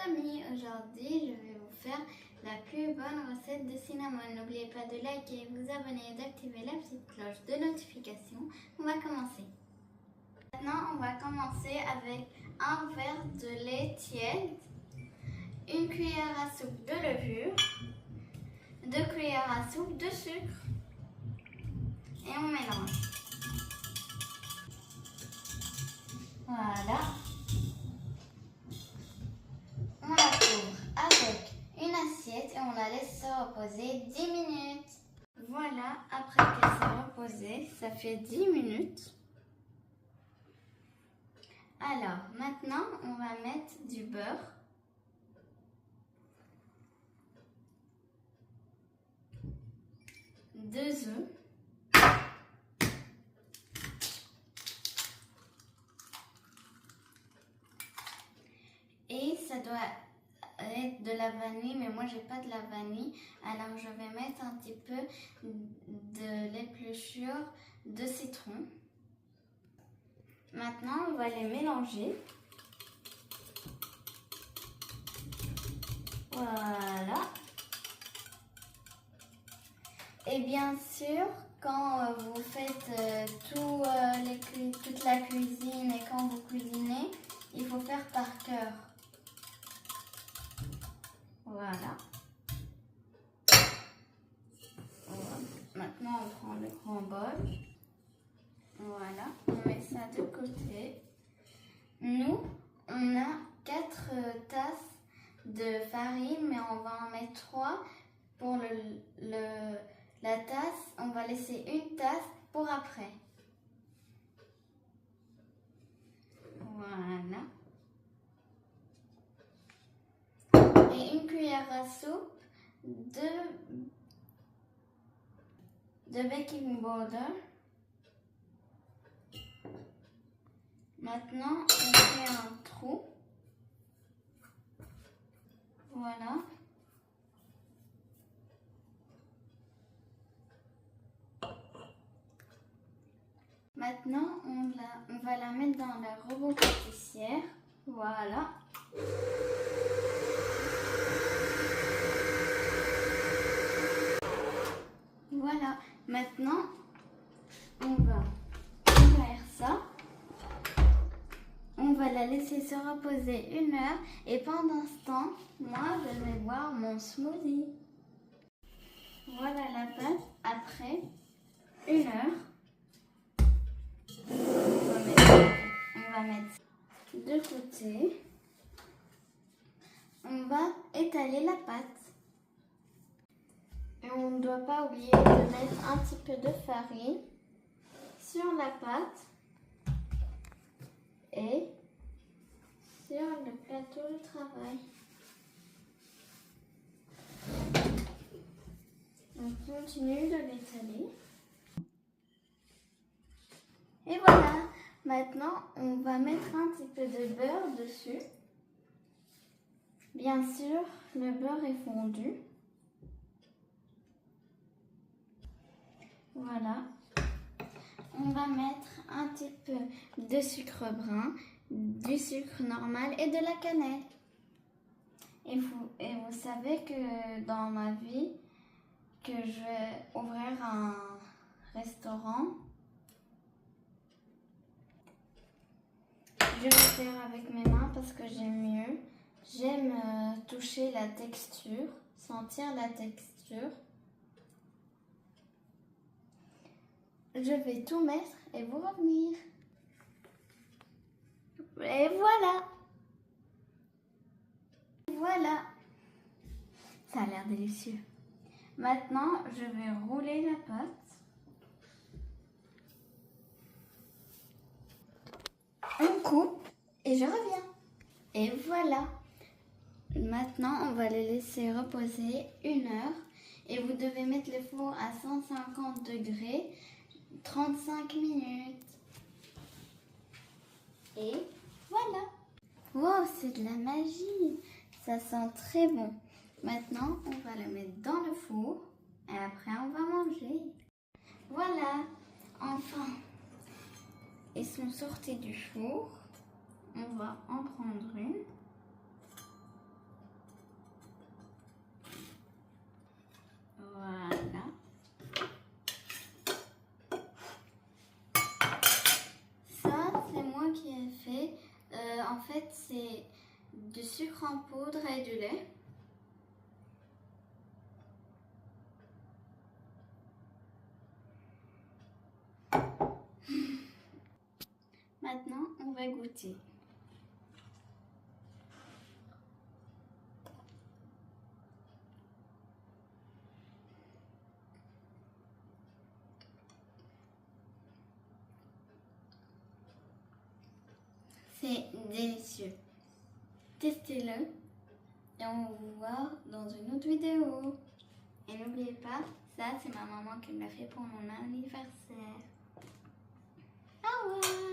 amis, aujourd'hui je vais vous faire la plus bonne recette de cinnamon. N'oubliez pas de liker, vous abonner et d'activer la petite cloche de notification. On va commencer. Maintenant on va commencer avec un verre de lait tiède, une cuillère à soupe de levure, 2 cuillères à soupe de sucre et on mélange. Voilà. On la couvre avec une assiette et on la laisse se reposer 10 minutes. Voilà, après qu'elle s'est reposée, ça fait 10 minutes. Alors, maintenant, on va mettre du beurre. Deux œufs. Et ça doit être de la vanille, mais moi j'ai pas de la vanille. Alors je vais mettre un petit peu de l'épluchure de citron. Maintenant on va les mélanger. Voilà. Et bien sûr, quand vous faites toute la cuisine et quand vous cuisinez, il faut faire par cœur. Voilà. Maintenant, on prend le grand bol. Voilà, on met ça de côté. Nous, on a 4 tasses de farine, mais on va en mettre 3 pour la tasse. On va laisser une tasse pour après. Voilà. Et une cuillère à soupe de baking powder. Maintenant, on fait un trou. Voilà. Maintenant, on va la mettre dans la robot pâtissière. Voilà. Voilà. Maintenant, on va ouvrir ça. On va la laisser se reposer 1 heure. Et pendant ce temps, moi, je vais boire mon smoothie. Voilà la pâte après 1 heure. On va mettre de côté. On va étaler la pâte. Et on ne doit pas oublier de mettre un petit peu de farine sur la pâte et sur le plateau de travail. On continue de l'étaler. Et voilà, maintenant on va mettre un petit peu de beurre dessus. Bien sûr, le beurre est fondu. Voilà. On va mettre un petit peu de sucre brun, du sucre normal et de la cannelle. Et vous savez que dans ma vie, que je vais ouvrir un restaurant. Je vais faire avec mes mains parce que j'aime mieux. J'aime toucher la texture, sentir la texture. Je vais tout mettre et vous revenir. Et voilà. Voilà. Ça a l'air délicieux. Maintenant, je vais rouler la pâte. On coupe et je reviens. Et voilà. Maintenant, on va les laisser reposer 1 heure. Et vous devez mettre le four à 150 degrés, 35 minutes. Et voilà. Wow, c'est de la magie. Ça sent très bon. Maintenant, on va le mettre dans le four. Et après, on va manger. Voilà. Enfin, ils sont sortis du four. On va en prendre une. en fait, c'est du sucre en poudre et du lait. Maintenant, on va goûter. C'est délicieux. Testez-le et on vous voit dans une autre vidéo. Et n'oubliez pas, ça c'est ma maman qui me l'a fait pour mon anniversaire. Au revoir.